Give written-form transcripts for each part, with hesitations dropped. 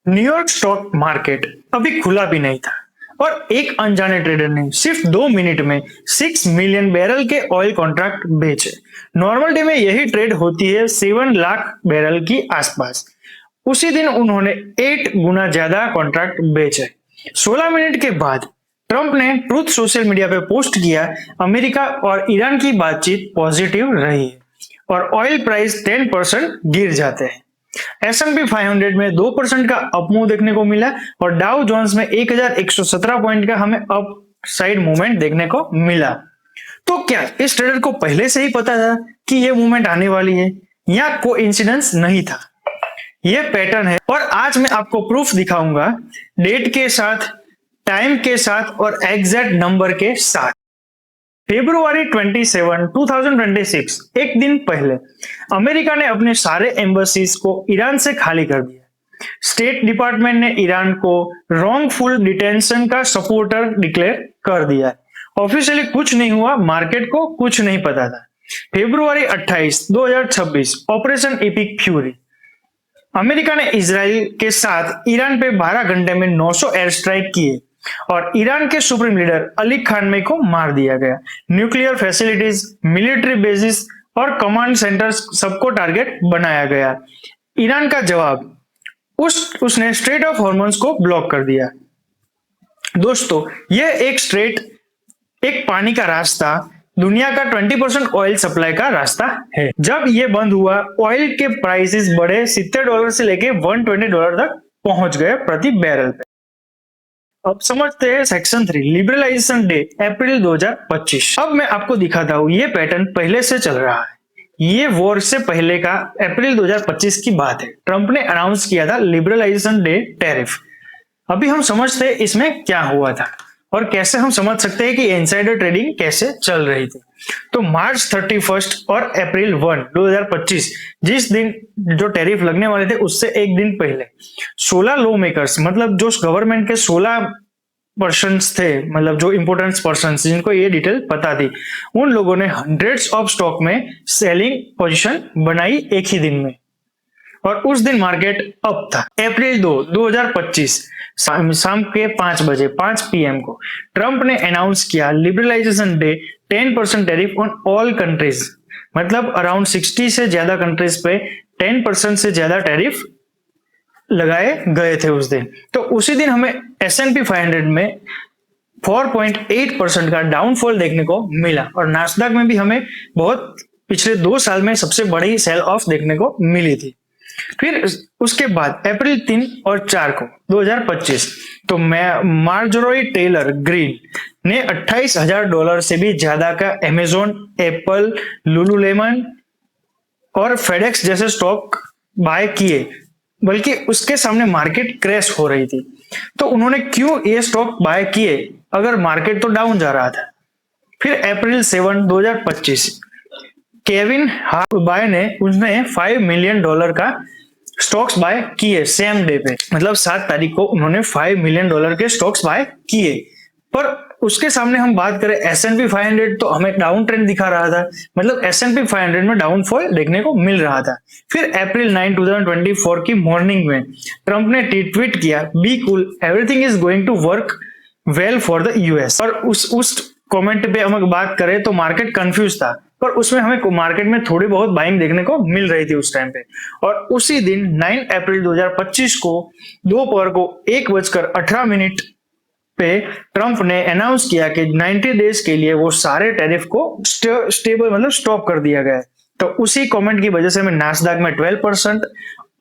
New York stock market अभी खुला भी नहीं था और एक अनजाने ट्रेडर ने सिर्फ 2 मिनट में 6 मिलियन बैरल के ऑयल कॉन्ट्रैक्ट बेचे। नॉर्मल डे में यही ट्रेड होती है 7 लाख बैरल की आसपास। उसी दिन उन्होंने 8 गुना ज्यादा कॉन्ट्रैक्ट बेचे। 16 मिनट के बाद ट्रंप ने ट्रूथ सोशल मीडिया पे पोस्ट किया, अमेरिका और ईरान की बातचीत पॉजिटिव रही है और ऑयल प्राइस 10% गिर जाते हैं। S&P 500 में 2% का अपमूव देखने को मिला और डाउ जोन्स में 1117 पॉइंट का हमें अप साइड मूवमेंट देखने को मिला। तो क्या इस ट्रेडर को पहले से ही पता था कि ये मूवमेंट आने वाली है या कोइंसिडेंस नहीं था? ये पैटर्न है और आज मैं आपको प्रूफ दिखाऊंगा, डेट के साथ, टाइम के साथ और एग्जैक्ट नंबर के साथ। February 27, 2026, एक दिन पहले अमेरिका ने अपने सारे एम्बेसीज को ईरान से खाली कर दिया। स्टेट डिपार्टमेंट ने ईरान को रॉन्गफुल डिटेंशन का सपोर्टर डिक्लेयर कर दिया। ऑफिशियली कुछ नहीं हुआ, मार्केट को कुछ नहीं पता था। February 28, 2026, operation epic fury. America ने इजराइल के साथ ईरान पे 12 घंटे में 900 एयर स्ट्राइक किए और ईरान के सुप्रीम लीडर अली खामेनी को मार दिया गया। न्यूक्लियर फैसिलिटीज, मिलिट्री बेसिस और कमांड सेंटर्स सबको टारगेट बनाया गया। ईरान का जवाब, उसने स्ट्रेट ऑफ हॉर्मोन्स को ब्लॉक कर दिया। दोस्तों, यह एक पानी का रास्ता, दुनिया का 20% ऑयल सप्लाई का रास्ता है। जब ये बंद हुआ, ऑयल के प्राइसेस बढ़े, $70 से लेके $120 तक पहुंच गए प्रति बैरल पे। अब समझते हैं सेक्शन 3, लिबरलाइजेशन डे, अप्रैल 2025। अब मैं आपको दिखाता हूँ, ये पैटर्न पहले से चल रहा है। ये वॉर से पहले का अप्रैल 2025 की बात है। ट्रंप ने अनाउंस किया था लिबरलाइजेशन डे टैरिफ। अभी हम समझते हैं इसमें क्या हुआ था और कैसे हम समझ सकते हैं कि इनसाइडर ट्रेडिंग कैसे चल रही थी। तो मार्च 31 और अप्रैल 1, 2025, जिस दिन जो टैरिफ लगने वाले थे उससे एक दिन पहले 16 लॉ मेकर्स, मतलब जो गवर्नमेंट के 16 पर्सन्स थे, मतलब जो इंपोर्टेंट पर्सन्स जिनको ये डिटेल पता थी, उन लोगों ने हंड्रेड्स ऑफ स्टॉक में सेलिंग पोजीशन बनाई एक ही दिन में और उस दिन मार्केट अप था। अप्रैल 2, 2025, शाम के 5 बजे 5 PM को ट्रंप ने अनाउंस किया liberalisation day, 10% tariff on all countries, मतलब अराउंड 60 से ज्यादा कंट्रीज पे 10% से ज्यादा टैरिफ लगाए गए थे उस दिन। तो उसी दिन हमें S&P 500 में 4.8% का डाउनफॉल देखने को मिला और नास्डैक में भी हमें बहुत पिछले 2 साल में सबसे बड़ी सेल ऑफ देखने को मिली थी। फिर उसके बाद अप्रैल 3 और 4 को 2025, तो मार्जोरी टेलर ग्रीन ने $28,000 से भी ज्यादा का अमेजोन, एप्पल, लुलुलेमन और फेडेक्स जैसे स्टॉक बाय किए, बल्कि उसके सामने मार्केट क्रैश हो रही थी। तो उन्होंने क्यों ये स्टॉक बाय किए अगर मार्केट तो डाउन जा रहा था? फिर अप्रैल 7, 2025, केविन बाय ने उसने $5 मिलियन का स्टॉक्स बाय किए सेम डे पे, मतलब 7 तारीख को उन्होंने $5 मिलियन के स्टॉक्स बाय किए। पर उसके सामने हम बात करें S&P 500, तो हमें डाउन ट्रेंड दिखा रहा था, मतलब S&P 500 में डाउनफॉल देखने को मिल रहा था। फिर अप्रैल 9, 2024 की मॉर्निंग में ट्रंप ने ट्वीट किया, be cool, everything is going to work well for the US। और उस कमेंट पे हम बात करें तो मार्केट कंफ्यूज था, पर उसमें हमें मार्केट में थोड़ी बहुत बाइंग देखने को मिल रही थी उस टाइम पे। और उसी दिन 9 अप्रैल 2025 को दोपहर को 1:18 पे ट्रंप ने अनाउंस किया कि 90 डेज के लिए वो सारे टैरिफ को स्टेबल, मतलब स्टॉप कर दिया गया है। तो उसी कमेंट की वजह से हमें नास्डैक में 12%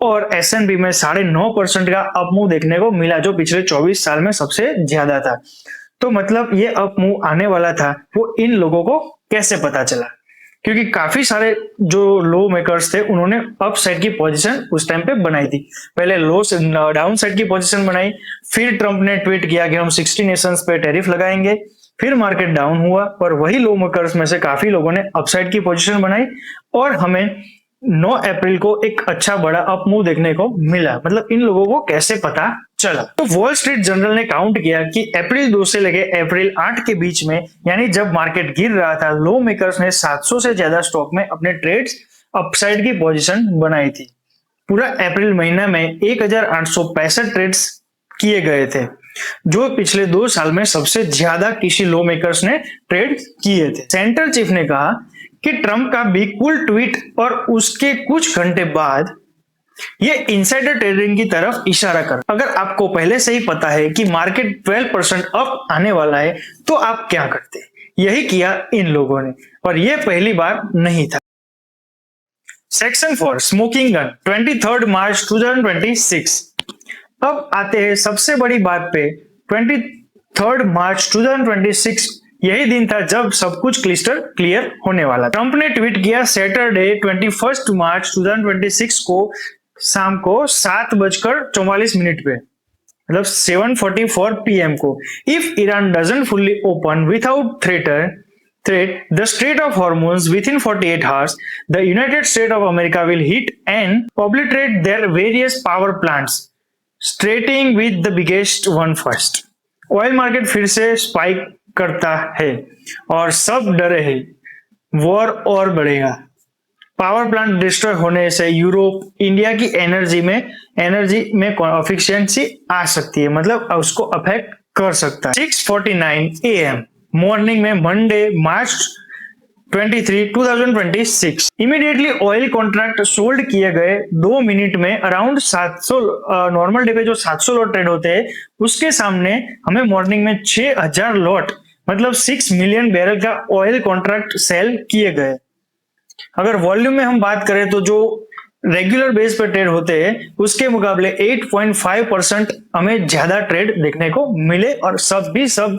और S&P में 9.5% का अपमूव देखने को मिला, जो पिछले 24 साल में सबसे ज्यादा था। तो मतलब ये अपमूव आने वाला था, वो इन लोगों को कैसे पता चला? क्योंकि काफी सारे जो लो मेकर्स थे उन्होंने अप साइड की पोजीशन उस टाइम पे बनाई थी। पहले लो से डाउन साइड की पोजीशन बनाई, फिर ट्रंप ने ट्वीट किया कि हम 60 नेशंस पे टैरिफ लगाएंगे, फिर मार्केट डाउन हुआ और वही लो मेकर्स में से काफी लोगों ने अपसाइड की पोजीशन बनाई और हमें 9 अप्रैल को एक अच्छा बड़ा अप मूव देखने को मिला। मतलब इन लोगों को कैसे पता चला? तो वॉल स्ट्रीट जर्नल ने काउंट किया कि अप्रैल 2 से लेके अप्रैल 8 के बीच में, यानी जब मार्केट गिर रहा था, लो मेकर्स ने 700 से ज्यादा स्टॉक में अपने ट्रेड्स अपसाइड की पोजीशन बनाई थी। पूरा अप्रैल महीना में 1865 ट्रेड्स किए गए थे, जो पिछले 2 साल में सबसे ज्यादा किसी लॉ मेकर्स ने ट्रेड किए थे। सेंटर चीफ ने कहा कि ट्रंप का बिग कूल ट्वीट और उसके कुछ घंटे बाद ये इनसाइडर ट्रेडिंग की तरफ इशारा कर। अगर आपको पहले से ही पता है कि मार्केट 12% अप आने वाला है तो आप क्या करते? यही किया इन लोगों ने, और ये पहली बार नहीं था। सेक्शन 4 स्मोकिंग गन 23 मार्च 2026। अब आते हैं सबसे बड़ी बात पे। 23 मार्च 2026 यही दिन था जब सब कुछ क्लिस्टर क्लियर होने वाला। ट्रंप ने ट्वीट किया सैटरडे 21 मार्च 2026 को शाम को 7:44 पे, मतलब 7:44 PM को, if Iran doesn't fully open without threat the Strait of Hormuz within 48 hours, the United States of America will hit and obliterate their various power plants, starting with the biggest one first. Oil market फिर से spike करता है और सब डरे हैं, war और बढ़ेगा। पावर प्लांट डिस्ट्रॉय होने से यूरोप, इंडिया की एनर्जी में एफिशिएंसी आ सकती है, मतलब उसको अफेक्ट कर सकता है। 6:49 AM मॉर्निंग में मंडे मार्च 23, 2026 इमीडिएटली ऑयल कॉन्ट्रैक्ट सोल्ड किए गए 2 मिनट में अराउंड 700। नॉर्मल डे पे जो 700 लॉट ट्रेड होते हैं उसके सामने हमें मॉर्निंग में 6000 लॉट, मतलब 6 मिलियन बैरल का ऑयल कॉन्ट्रैक्ट सेल किए गए। अगर वॉल्यूम में हम बात करें तो जो रेगुलर बेस पे ट्रेड होते हैं उसके मुकाबले 8.5% हमें ज्यादा ट्रेड देखने को मिले, और सब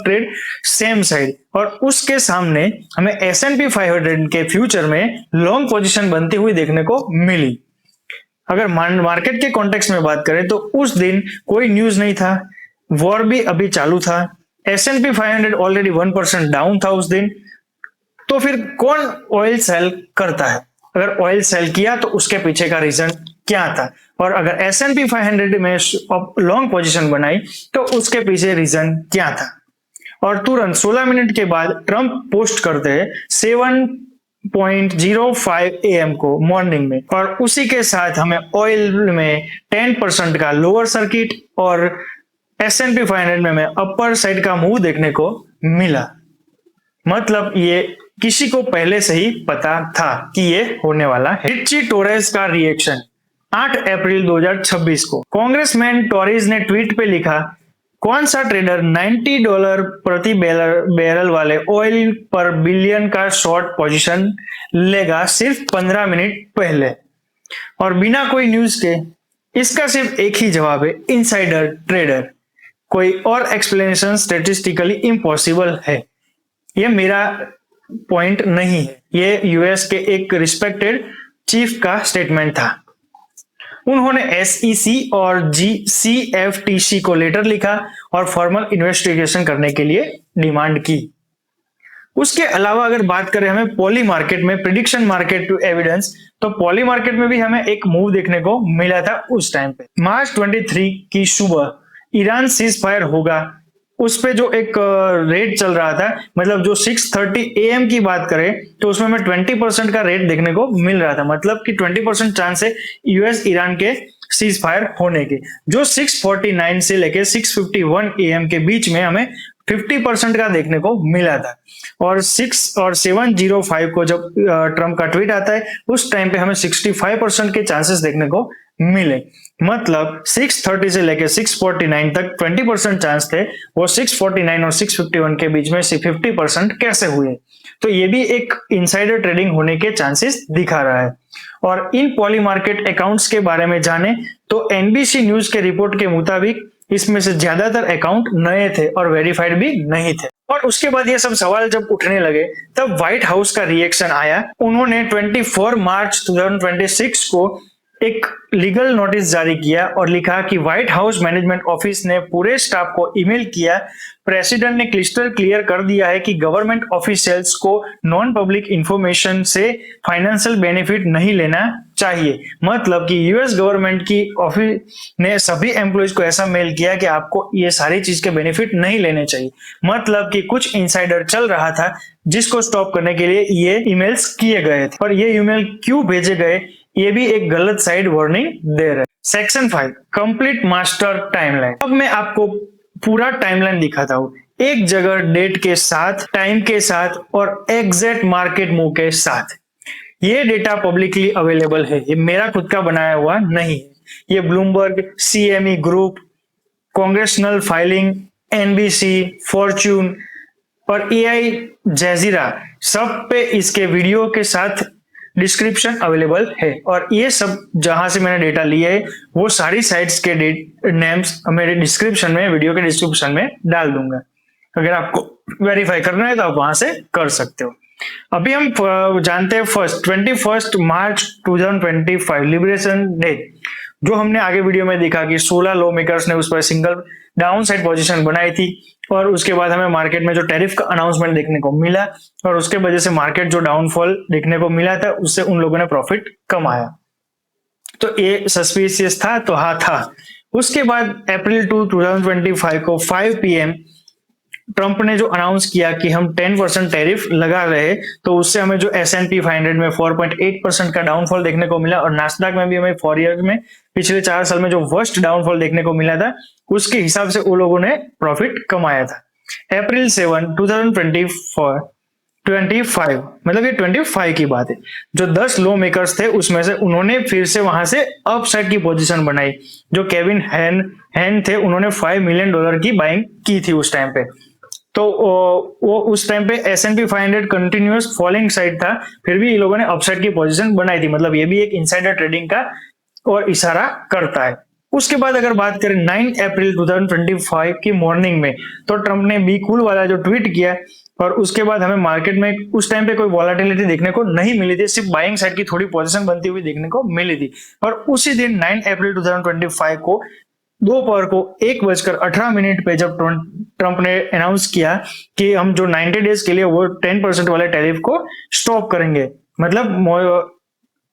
ट्रेड सेम साइड। और उसके सामने हमें S&P 500 के फ्यूचर में लॉन्ग पोजीशन बनती हुई देखने को मिली। अगर मार्केट के कॉन्टेक्स्ट में बात करें तो उस दिन कोई न्यूज नहीं था, वॉर भी अभी चालू था, S&P 500 ऑलरेडी 1% डाउन था उस दिन। तो फिर कौन ऑयल सेल करता है? अगर ऑयल सेल किया तो उसके पीछे का रीजन क्या था? और अगर S&P 500 में लॉन्ग पोजीशन बनाई तो उसके पीछे रीजन क्या था? और तुरंत 16 मिनट के बाद ट्रंप पोस्ट करते हैं 7:05 AM को मॉर्निंग में, और उसी के साथ हमें ऑयल में 10% का लोअर सर्किट और S&P 500 में अपर साइड का मूव देखने को मिला। मतलब ये किसी को पहले से ही पता था कि ये होने वाला है। रिची टोरेस का रिएक्शन 8 अप्रैल 2026 को कांग्रेसमैन टोरेस ने ट्वीट पे लिखा, कौन सा ट्रेडर $90 प्रति बैरल वाले ऑयल पर बिलियन का शॉर्ट पोजीशन लेगा सिर्फ 15 मिनट पहले, और बिना कोई न्यूज के? इसका सिर्फ एक ही जवाब है, इनसाइडर ट्रेडर। कोई और एक्सप्लेनेशन स्टैटिस्टिकली इम्पॉसिबल है। ये मेरा पॉइंट नहीं है, ये यूएस के एक रिस्पेक्टेड चीफ का स्टेटमेंट था। उन्होंने SEC और CFTC को लेटर लिखा और फॉर्मल इन्वेस्टिगेशन करने के लिए डिमांड की। उसके अलावा अगर बात करें हमें पॉली मार्केट में प्रिडिक्शन मार्केट टू एविडेंस, तो पॉली मार्केट में भी हमें एक मूव देखने को मिला था उस टाइम पे। मार्च 23 की सुबह ईरान सीज फायर होगा, उस पे जो एक रेट चल रहा था, मतलब जो 6:30 AM की बात करें तो उसमें हमें 20% का रेट देखने को मिल रहा था, मतलब कि 20% चांस है यूएस ईरान के सीज फायर होने के। जो 6:49 से लेके 6:51 AM के बीच में हमें 50% का देखने को मिला था, और 7:05 को जब ट्रंप का ट्वीट आता है उस टाइम पे हमें 65% के चांसेस देखने को मिले। मतलब 6:30 से लेके 6:49 तक 20% चांस थे, वो 6:49 और 6:51 के बीच में 50% कैसे हुए? तो ये भी एक इनसाइडर ट्रेडिंग होने के चांसेस दिखा रहा है। और इन पॉली मार्केट अकाउंट्स के बारे में जाने तो NBC न्यूज के रिपोर्ट के मुताबिक इसमें से ज्यादातर अकाउंट नए थे और वेरीफाइड भी नहीं थे। और उसके बाद ये सब सवाल जब उठने लगे तब व्हाइट हाउस का रिएक्शन आया। उन्होंने 24 मार्च 2026 को एक लीगल नोटिस जारी किया और लिखा कि व्हाइट हाउस मैनेजमेंट ऑफिस ने पूरे स्टाफ को ईमेल किया, प्रेसिडेंट ने क्लिस्टर क्लियर कर दिया है कि गवर्नमेंट ऑफिशियल्स को नॉन पब्लिक इंफॉर्मेशन से फाइनेंशियल बेनिफिट नहीं लेना चाहिए। मतलब कि यूएस गवर्नमेंट की ऑफिस ने सभी एम्प्लॉइज को ऐसा मेल किया कि आपको ये सारी चीज के बेनिफिट नहीं लेने चाहिए। मतलब कि कुछ इनसाइडर चल रहा था जिसको स्टॉप करने के लिए ये ईमेल्स किए गए थे। और ये ईमेल क्यों भेजे गए ये भी एक गलत साइड वार्निंग दे रहा है। Section 5 complete master timeline. अब मैं आपको पूरा टाइमलाइन दिखाता हूँ, एक जगह डेट के साथ, टाइम के साथ और एग्जैक्ट मार्केट मूव के साथ। ये डेटा पब्लिकली अवेलेबल है, ये मेरा खुद का बनाया हुआ नहीं है। ये Bloomberg, CME group, congressional filing, NBC, Fortune और AI जजीरा सब पे इसके वीडियो के साथ डिस्क्रिप्शन अवेलेबल है। और ये सब जहां से मैंने डेटा लिया है वो सारी साइट्स के नेम्स मेरे डिस्क्रिप्शन में, वीडियो के डिस्क्रिप्शन में डाल दूंगा। अगर आपको वेरीफाई करना है तो आप वहां से कर सकते हो। अभी हम जानते हैं 21 मार्च 2025 लिबरेशन डे, जो हमने आगे वीडियो में देखा कि 16 लॉ मेकर्स ने उस पर सिंगल डाउन साइड पोजिशन बनाई थी और उसके बाद हमें मार्केट में जो टैरिफ का अनाउंसमेंट देखने को मिला और उसके वजह से मार्केट जो डाउनफॉल देखने को मिला था उससे उन लोगों ने प्रॉफिट कमाया। तो ये सस्पिशियस था, तो हाँ था। उसके बाद अप्रैल 2025 को 5 PM ट्रंप ने जो अनाउंस किया कि हम 10% टैरिफ लगा रहे हैं, तो उससे हमें जो S&P 500 में 4.8% का डाउनफॉल देखने को मिला और नास्डैक में भी हमें 4 ईयर में पिछले 4 साल में जो वर्स्ट डाउनफॉल देखने को मिला था उसके हिसाब से वो लोगों ने प्रॉफिट कमाया था। अप्रैल 7 2025 मतलब ये 25 की बात है, जो 10 लो मेकर्स थे उसमें से उन्होंने फिर से वहां से अपसाइड की पोजीशन बनाई। जो केविन हैन थे उन्होंने $5 मिलियन की बाइंग की थी उस टाइम पे। तो वो उस टाइम पे S&P 500 कंटिन्यूअस फॉलिंग साइड था, फिर भी ये लोगों ने अपसाइड की पोजीशन बनाई थी। मतलब ये भी एक इनसाइडर ट्रेडिंग का और इशारा करता है। उसके बाद अगर बात करें 9 अप्रैल 2025 की मॉर्निंग में, तो ट्रंप ने बी कूल वाला जो ट्वीट किया और उसके बाद हमें मार्केट में उस टाइम पे कोई वॉलेटिलिटी देखने को नहीं मिली थी, सिर्फ बाइंग साइड की थोड़ी पोजीशन बनती हुई देखने को मिली थी। और उसी दिन 9 अप्रैल 2025 को दोपहर को 1:18 पे जब ट्रंप ने अनाउंस किया कि हम जो 90 डेज के लिए वो 10% वाले टैरिफ को स्टॉप करेंगे, मतलब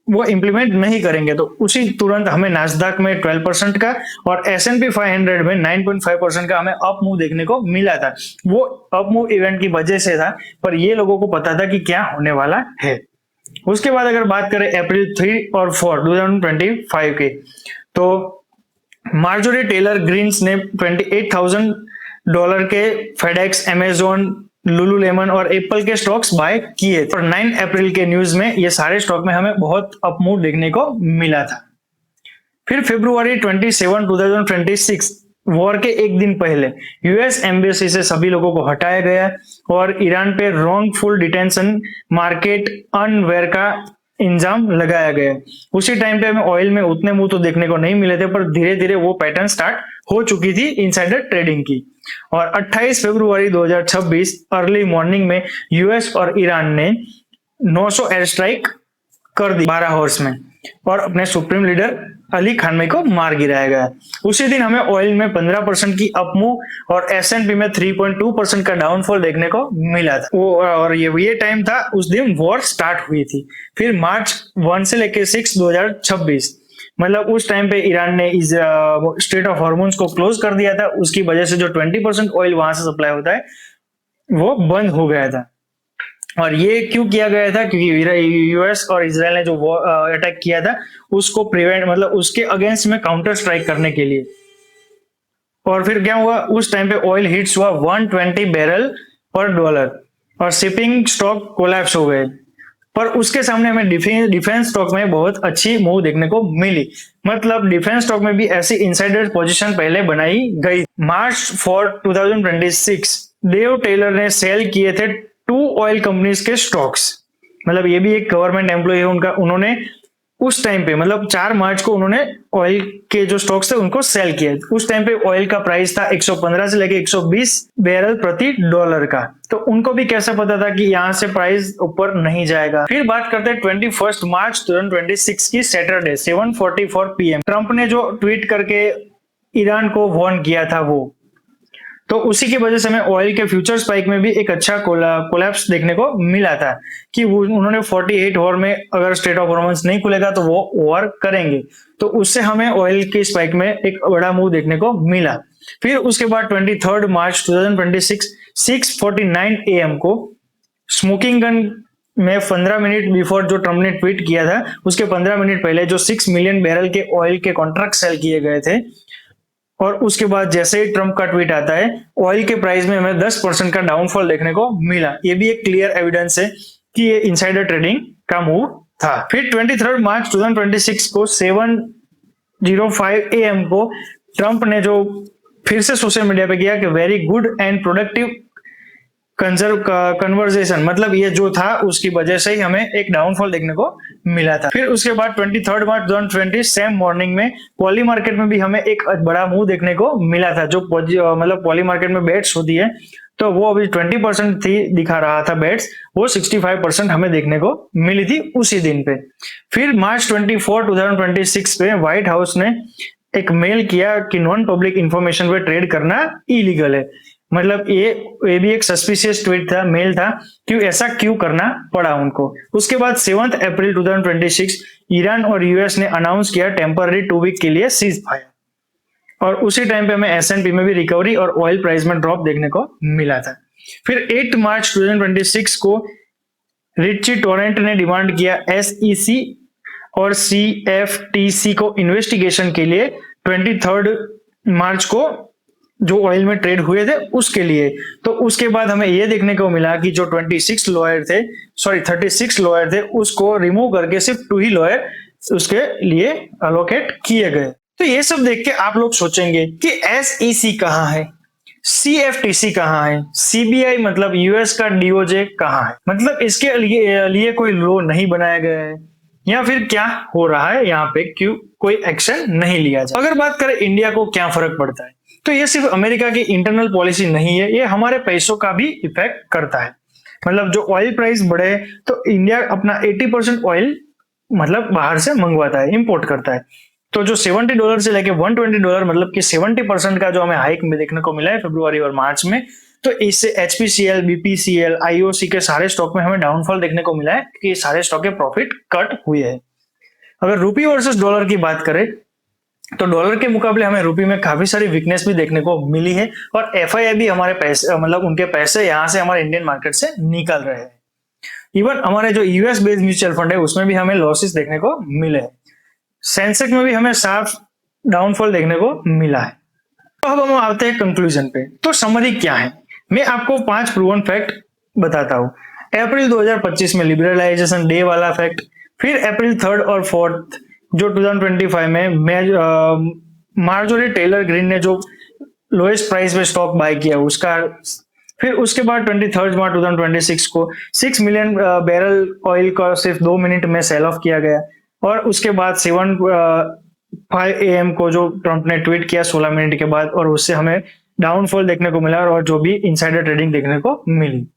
वो इंप्लीमेंट नहीं करेंगे, तो उसी तुरंत हमें नास्डैक में 12% का और S&P 500 में 9.5% का हमें अप मूव देखने को मिला था। वो अप मूव इवेंट की वजह से था, पर ये लोगों को पता था कि क्या होने वाला है। उसके बाद अगर बात करें अप्रैल 3 और 4 2025 की, तो मार्जोरी टेलर ग्रीन्स ने $28,000 के फेडेक्स, अमेजोन, लुलुलेमन और एप्पल के स्टॉक्स बाय किए थे। और 9 अप्रैल के न्यूज में ये सारे स्टॉक में हमें बहुत अपमूव देखने को मिला था। फिर फरवरी 27 2026 वॉर के एक दिन पहले US एम्बेसी से सभी लोगों को हटाया गया और ईरान पे रॉन्गफुल डिटेंशन, मार्केट अनवेयर का इंजाम लगाया गया। उसी टाइम पे हमें ऑयल में उतने मूव तो देखने को नहीं मिले थे, पर धीरे धीरे वो पैटर्न स्टार्ट हो चुकी थी इनसाइडर ट्रेडिंग की। और 28 फरवरी 2026 अर्ली मॉर्निंग में US और ईरान ने 900 एयर स्ट्राइक कर दी 12 आवर्स में और अपने सुप्रीम लीडर अली खामेनी को मार गिराया गया। उसी दिन हमें ऑयल में 15% की अपमूव और S&P में 3.2% का डाउनफॉल देखने को मिला था। और ये टाइम था उस दिन वॉर स्टार्ट हुई थी। फिर मार्च 1 से लेके 6 2026 मतलब उस टाइम पे ईरान ने इस स्ट्रेट ऑफ हॉर्मोन्स को क्लोज कर दिया था। उसकी वजह से जो 20% ऑयल वहां से सप्लाई होता है वो बंद हो गया था। और ये क्यों किया गया था? क्योंकि US और इजराइल ने जो अटैक किया था उसको प्रिवेंट, मतलब उसके अगेंस्ट में काउंटर स्ट्राइक करने के लिए। और फिर क्या हुआ, उस टाइम पे ऑयल हिट्स हुआ 120 बैरल पर डॉलर और शिपिंग स्टॉक कोलैप्स हो गए। पर उसके सामने हमें डिफेंस स्टॉक में बहुत अच्छी मूव देखने को मिली। मतलब डिफेंस स्टॉक में भी ऐसी इनसाइडर पोजीशन पहले बनाई गई। मार्च 4 2026 डेव टेलर ने सेल किए थे 2 ऑयल कंपनीज के स्टॉक्स। मतलब ये भी एक गवर्नमेंट एम्प्लॉय है उनका। उन्होंने उस टाइम पे मतलब 4 मार्च को उन्होंने ऑयल के जो स्टॉक्स थे उनको सेल किया। उस टाइम पे ऑयल का प्राइस था 115 से लेके 120 बैरल प्रति डॉलर का। तो उनको भी कैसा पता था कि यहाँ से प्राइस ऊपर नहीं जाएगा। फिर बात करते हैं 21 मार्च 2026 की सैटरडे 7:44 PM ट्रंप ने जो ट्वीट करके ईरान को वार्न किया था वो, तो उसी की वजह से हमें ऑयल के फ्यूचर स्पाइक में भी एक अच्छा कोलैप्स देखने को मिला था कि उन्होंने 48 वॉर में अगर स्ट्रेट ऑफ हॉर्मोन्स नहीं खुलेगा तो वो वॉर करेंगे। तो उससे हमें ऑयल की स्पाइक में एक बड़ा मूव देखने को मिला। फिर उसके बाद 23 मार्च 2026 6:49 AM को स्मोकिंग गन में 15 मिनट बिफोर जो ट्रम्प ने ट्वीट किया था उसके 15 मिनट पहले जो 6 मिलियन बैरल के ऑयल के कॉन्ट्रैक्ट सेल किए गए थे, और उसके बाद जैसे ही ट्रम्प का ट्वीट आता है ऑयल के प्राइस में हमें 10% का डाउनफॉल देखने को मिला। ये भी एक क्लियर एविडेंस है कि ये इनसाइडर ट्रेडिंग का मूव था। फिर 23 मार्च 2026 को 7:05 AM को ट्रम्प ने जो फिर से सोशल मीडिया पे किया कि very good and productive conversation, मतलब ये जो था उसकी वजह से ही हमें एक डाउनफॉल देखने को मिला था। फिर उसके बाद 23 मार्च 2020 सेम मॉर्निंग में पॉली मार्केट में भी हमें एक बड़ा मूव देखने को मिला था। जो मतलब पॉली मार्केट में बेट्स होती है तो वो अभी 20% थी दिखा रहा था बेट्स, वो 65% हमें देखने को मिली थी उसी दिन पे। फिर मार्च 24 2026 पे व्हाइट हाउस ने एक मेल किया कि नॉन पब्लिक इंफॉर्मेशन पे ट्रेड करना इलीगल है। मतलब ये भी एक सस्पिशियस ट्वीट था, मेल था, क्यों ऐसा क्यों करना पड़ा उनको। उसके बाद 7 अप्रैल 2026 ईरान और यूएस ने अनाउंस किया टेम्पररी 2 वीक के लिए सीज फायर, और उसी टाइम पे हमें एसएनपी में भी रिकवरी और ऑयल प्राइस में ड्रॉप देखने को मिला था। फिर 8 मार्च 2026 को रिची टोरेंट ने डिमांड किया एसईसी और सीएफटीसी को इन्वेस्टिगेशन के लिए 23 मार्च को जो ऑयल में ट्रेड हुए थे उसके लिए। तो उसके बाद हमें यह देखने को मिला कि जो 36 लॉयर थे उसको रिमूव करके सिर्फ 2 ही लॉयर उसके लिए अलोकेट किए गए। तो ये सब देख के आप लोग सोचेंगे कि एसईसी कहाँ है, सीएफटीसी कहाँ है, सीबीआई मतलब यूएस का डीओजे कहाँ है, मतलब इसके लिए कोई लॉ नहीं बनाया गया है, या फिर क्या हो रहा है यहाँ पे, क्यों कोई एक्शन नहीं लिया जाए। अगर बात करें इंडिया को क्या फर्क पड़ता है, तो ये सिर्फ अमेरिका की इंटरनल पॉलिसी नहीं है, ये हमारे पैसों का भी इफेक्ट करता है। मतलब जो ऑयल प्राइस बढ़े तो इंडिया अपना 80% ऑयल मतलब बाहर से मंगवाता है, इंपोर्ट करता है। तो जो $70 से लेके $120 मतलब कि 70% का जो हमें हाइक में देखने को मिला है फरवरी और मार्च में, तो इससे एचपीसीएल, बीपीसीएल, आईओसी के सारे स्टॉक में हमें डाउनफॉल देखने को मिला है कि सारे स्टॉक के प्रॉफिट कट हुए हैं। अगर रूपी वर्सेस डॉलर की बात करें तो डॉलर के मुकाबले हमें रूपी में काफी सारी वीकनेस भी देखने को मिली है, और एफआईआई भी हमारे पैसे मतलब उनके पैसे यहाँ से हमारे इंडियन मार्केट से निकल रहे हैं। इवन हमारे जो यूएस बेस्ड म्यूचुअल फंड है उसमें भी हमें लॉसेस देखने को मिले हैं। सेंसेक्स में भी हमें साफ डाउनफॉल देखने को मिला है। तो अब हम आते हैं कंक्लूजन पे। तो समरी क्या है, मैं आपको 5 प्रूवन फैक्ट बताता हूँ। अप्रैल 2025 में लिबरलाइजेशन डे वाला फैक्ट, फिर अप्रैल 3 और 4 जो 2025 में मार्जोरी टेलर ग्रीन ने जो लोएस्ट प्राइस पे स्टॉक बाय किया उसका, फिर उसके बाद 23 मार्च 2026 को 6 मिलियन बैरल ऑयल का सिर्फ 2 मिनट में सेल ऑफ किया गया, और उसके बाद 7:05 AM को जो ट्रम्प ने ट्वीट किया 16 मिनट के बाद, और उससे हमें डाउनफॉल देखने को मिला और जो भी इनसाइडर ट्रेडिंग देखने को मिली।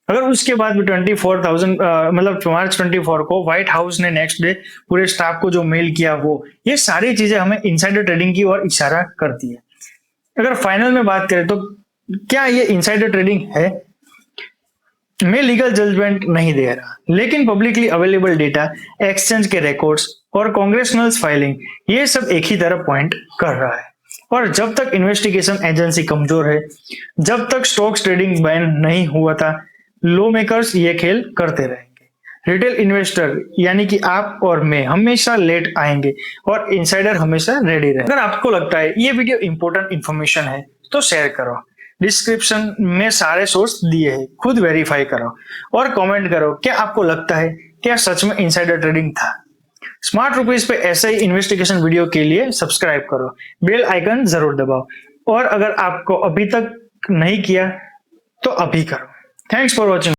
अगर उसके बाद भी 24,000 मतलब मार्च 24 को व्हाइट हाउस ने नेक्स्ट डे पूरे स्टाफ को जो मेल किया, वो ये सारी चीजें हमें इनसाइडर ट्रेडिंग की ओर इशारा करती है। अगर फाइनल में बात करें तो क्या ये इनसाइडर ट्रेडिंग है? मैं लीगल जजमेंट नहीं दे रहा, लेकिन पब्लिकली अवेलेबल डेटा, एक्सचेंज के रिकॉर्ड्स और कांग्रेसनल फाइलिंग ये सब एक ही तरफ पॉइंट कर रहा है। और जब तक इन्वेस्टिगेशन एजेंसी कमजोर है, जब तक स्टॉक्स ट्रेडिंग बैन नहीं हुआ था, लो मेकर्स ये खेल करते रहेंगे। रिटेल इन्वेस्टर यानी कि आप और मैं हमेशा लेट आएंगे और इनसाइडर हमेशा रेडी रहे। अगर आपको लगता है ये वीडियो इंपॉर्टेंट इंफॉर्मेशन है तो शेयर करो, डिस्क्रिप्शन में सारे सोर्स दिए हैं, खुद वेरीफाई करो और कमेंट करो क्या आपको लगता है क्या सच में इनसाइडर ट्रेडिंग था। स्मार्ट रुपीज पे ऐसे ही इन्वेस्टिगेशन वीडियो के लिए सब्सक्राइब करो, बेल आइकन जरूर दबाओ, और अगर आपको अभी तक नहीं किया तो अभी करो। Thanks for watching.